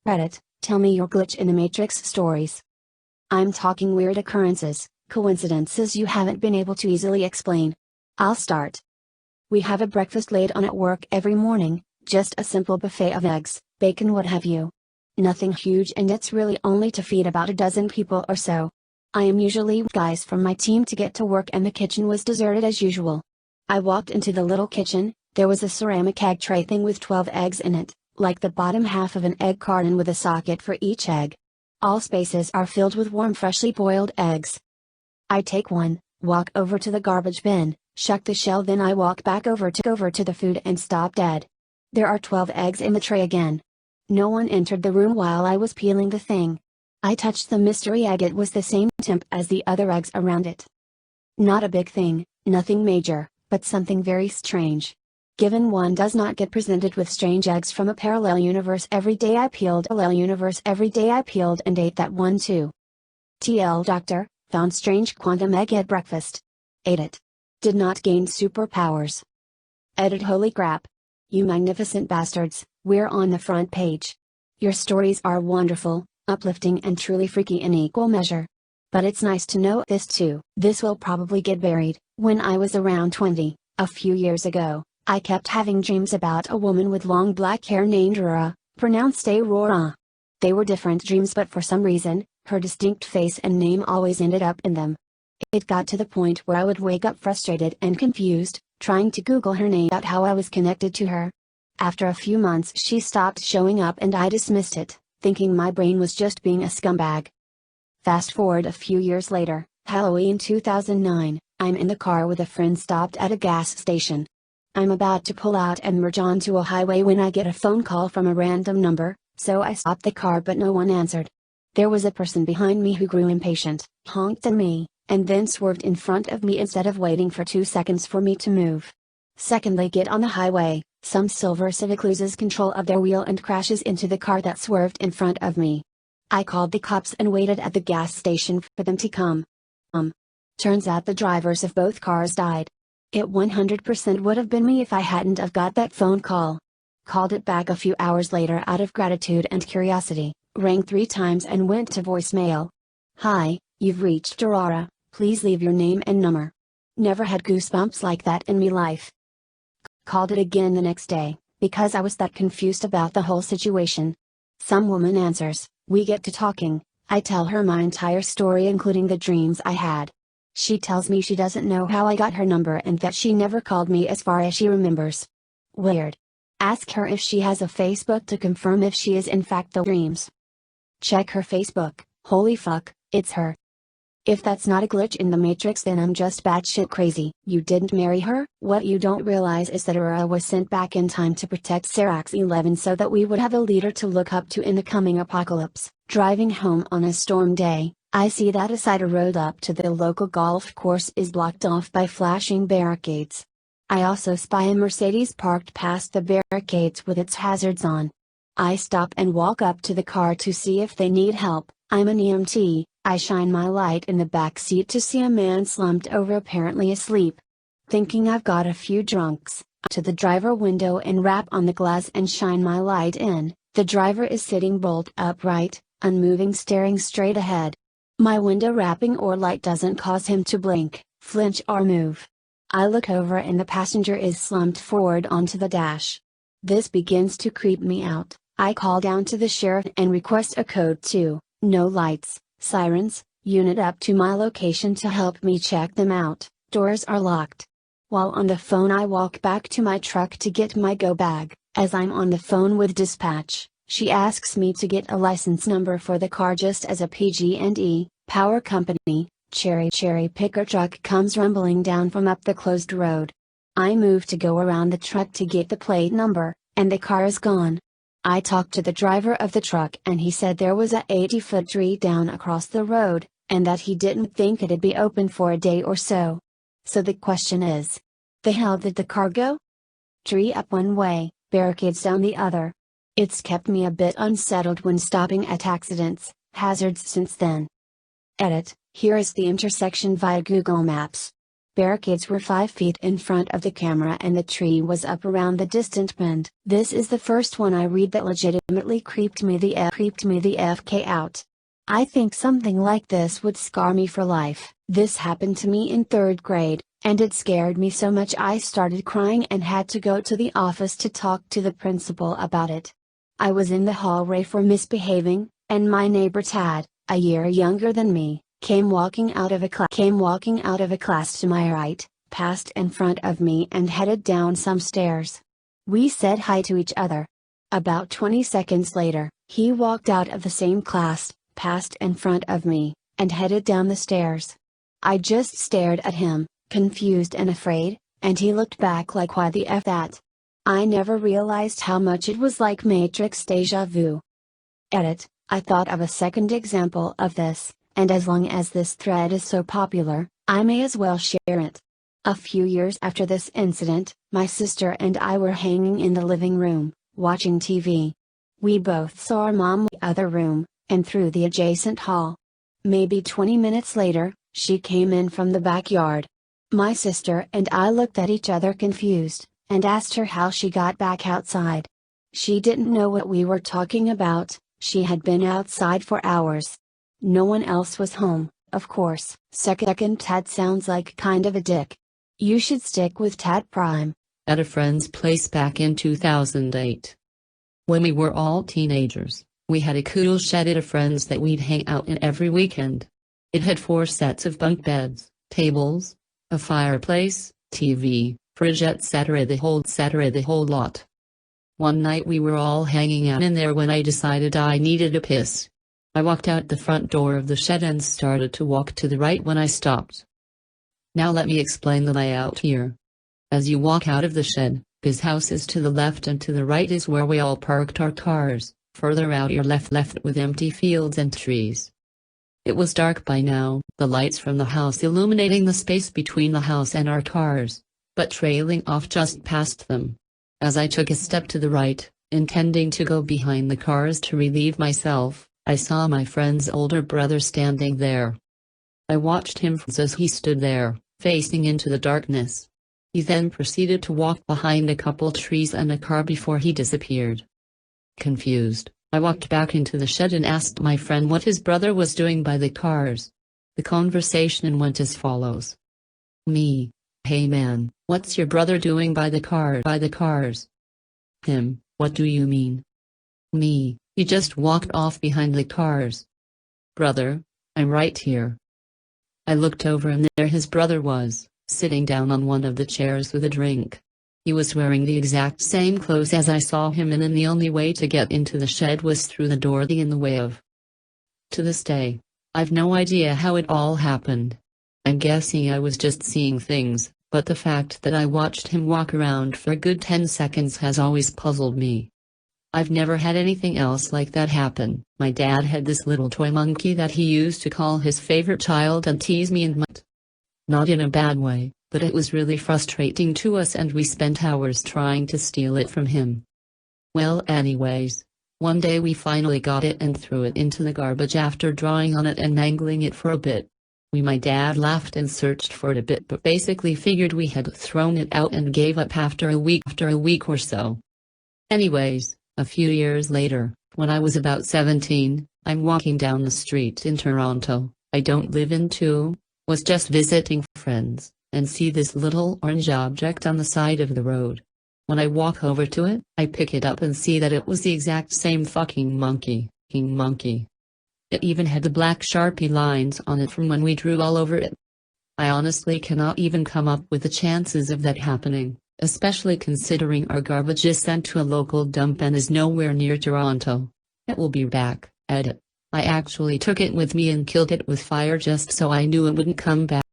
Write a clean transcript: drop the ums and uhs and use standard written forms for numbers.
Reddit, tell me your glitch in the Matrix stories. I'm talking weird occurrences, coincidences you haven't been able to easily explain. I'll start. We have a breakfast laid on at work every morning, just a simple buffet of eggs, bacon, what have you. Nothing huge, and it's really only to feed about a dozen people or so. I am usually with guys from my team to get to work, and the kitchen was deserted as usual. I walked into the little kitchen. There was a ceramic egg tray thing with 12 eggs in it, like the bottom half of an egg carton with a socket for each egg. All spaces are filled with warm, freshly boiled eggs. I take one, walk over to the garbage bin, shuck the shell, then I walk back over to the food and stop dead. There are 12 eggs in the tray again. No one entered the room while I was peeling the thing. I touched the mystery egg. It was the same temp as the other eggs around it. Not a big thing, nothing major, but something very strange. Given one does not get presented with strange eggs from a parallel universe every day, I peeled and ate that one too. TL Doctor, found strange quantum egg at breakfast. Ate it. Did not gain superpowers. Edit. Holy crap. You magnificent bastards, we're on the front page. Your stories are wonderful, uplifting, and truly freaky in equal measure. But it's nice to know this too. This will probably get buried. When I was around 20, a few years ago, I kept having dreams about a woman with long black hair named Aurora, pronounced Aurora. They were different dreams, but for some reason, her distinct face and name always ended up in them. It got to the point where I would wake up frustrated and confused, trying to Google her name out how I was connected to her. After a few months she stopped showing up and I dismissed it, thinking my brain was just being a scumbag. Fast forward a few years later, Halloween 2009, I'm in the car with a friend stopped at a gas station. I'm about to pull out and merge onto a highway when I get a phone call from a random number, so I stopped the car, but no one answered. There was a person behind me who grew impatient, honked at me, and then swerved in front of me instead of waiting for 2 seconds for me to move. Secondly, get on the highway, some silver Civic loses control of their wheel and crashes into the car that swerved in front of me. I called the cops and waited at the gas station for them to come. Turns out the drivers of both cars died. It 100% would have been me if I hadn't have got that phone call. Called it back a few hours later out of gratitude and curiosity, rang 3 times and went to voicemail. Hi, you've reached Aurora, please leave your name and number. Never had goosebumps like that in me life. Called it again the next day, because I was that confused about the whole situation. Some woman answers, we get to talking, I tell her my entire story including the dreams I had. She tells me she doesn't know how I got her number and that she never called me as far as she remembers. Weird. Ask her if she has a Facebook to confirm if she is in fact the dreams. Check her Facebook, holy fuck, it's her. If that's not a glitch in the Matrix, then I'm just batshit crazy. You didn't marry her? What you don't realize is that Aurora was sent back in time to protect Serax 11 so that we would have a leader to look up to in the coming apocalypse. Driving home on a storm day, I see that a side road up to the local golf course is blocked off by flashing barricades. I also spy a Mercedes parked past the barricades with its hazards on. I stop and walk up to the car to see if they need help. I'm an EMT, I shine my light in the back seat to see a man slumped over apparently asleep. Thinking I've got a few drunks, to the driver window and rap on the glass and shine my light in. The driver is sitting bolt upright, unmoving, staring straight ahead. My window rapping or light doesn't cause him to blink, flinch or move. I look over and the passenger is slumped forward onto the dash. This begins to creep me out. I call down to the sheriff and request a code 2, no lights, sirens, unit up to my location to help me check them out. Doors are locked. While on the phone I walk back to my truck to get my go bag. As I'm on the phone with dispatch, she asks me to get a license number for the car just as a PG&E, power company, cherry picker truck comes rumbling down from up the closed road. I move to go around the truck to get the plate number, and the car is gone. I talked to the driver of the truck and he said there was a 80-foot tree down across the road, and that he didn't think it'd be open for a day or so. So the question is, the hell did the car go? Tree up one way, barricades down the other. It's kept me a bit unsettled when stopping at accidents, hazards since then. Edit, here is the intersection via Google Maps. Barricades were 5 feet in front of the camera and the tree was up around the distant bend. This is the first one I read that legitimately creeped me the FK out. I think something like this would scar me for life. This happened to me in 3rd grade, and it scared me so much I started crying and had to go to the office to talk to the principal about it. I was in the hallway for misbehaving, and my neighbor Tad, a year younger than me, came walking out of a class to my right, passed in front of me and headed down some stairs. We said hi to each other. About 20 seconds later, he walked out of the same class, passed in front of me, and headed down the stairs. I just stared at him, confused and afraid, and he looked back like why the F that? I never realized how much it was like Matrix deja vu. Edit. I thought of a second example of this, and as long as this thread is so popular, I may as well share it. A few years after this incident, my sister and I were hanging in the living room, watching TV. We both saw our mom in the other room, and through the adjacent hall. Maybe 20 minutes later, she came in from the backyard. My sister and I looked at each other confused, and asked her how she got back outside. She didn't know what we were talking about. She had been outside for hours. No one else was home, of course. Second, Tad sounds like kind of a dick. You should stick with Tad Prime. At a friend's place back in 2008. When we were all teenagers, we had a cool shed at a friend's that we'd hang out in every weekend. It had 4 sets of bunk beds, tables, a fireplace, TV, fridge, etc. The whole lot. One night we were all hanging out in there when I decided I needed a piss. I walked out the front door of the shed and started to walk to the right when I stopped. Now let me explain the layout here. As you walk out of the shed, his house is to the left and to the right is where we all parked our cars. Further out you're left with empty fields and trees. It was dark by now, the lights from the house illuminating the space between the house and our cars, but trailing off just past them. As I took a step to the right, intending to go behind the cars to relieve myself, I saw my friend's older brother standing there. I watched him as he stood there, facing into the darkness. He then proceeded to walk behind a couple trees and a car before he disappeared. Confused, I walked back into the shed and asked my friend what his brother was doing by the cars. The conversation went as follows. Me. Hey man, what's your brother doing by the cars? Him, what do you mean? Me, he just walked off behind the cars. Brother, I'm right here. I looked over and there his brother was, sitting down on one of the chairs with a drink. He was wearing the exact same clothes as I saw him in, and the only way to get into the shed was through the door in the way of. To this day, I've no idea how it all happened. I'm guessing I was just seeing things, but the fact that I watched him walk around for a good 10 seconds has always puzzled me. I've never had anything else like that happen. My dad had this little toy monkey that he used to call his favorite child and tease me and Mutt. Not in a bad way, but it was really frustrating to us and we spent hours trying to steal it from him. Well, anyways, one day we finally got it and threw it into the garbage after drawing on it and mangling it for a bit. My dad laughed and searched for it a bit but basically figured we had thrown it out and gave up after a week or so. Anyways, a few years later, when I was about 17, I'm walking down the street in Toronto. I don't live in Toronto, was just visiting friends, and see this little orange object on the side of the road. When I walk over to it, I pick it up and see that it was the exact same fucking monkey. It even had the black Sharpie lines on it from when we drew all over it. I honestly cannot even come up with the chances of that happening, especially considering our garbage is sent to a local dump and is nowhere near Toronto. It will be back. Edit. I actually took it with me and killed it with fire just so I knew it wouldn't come back.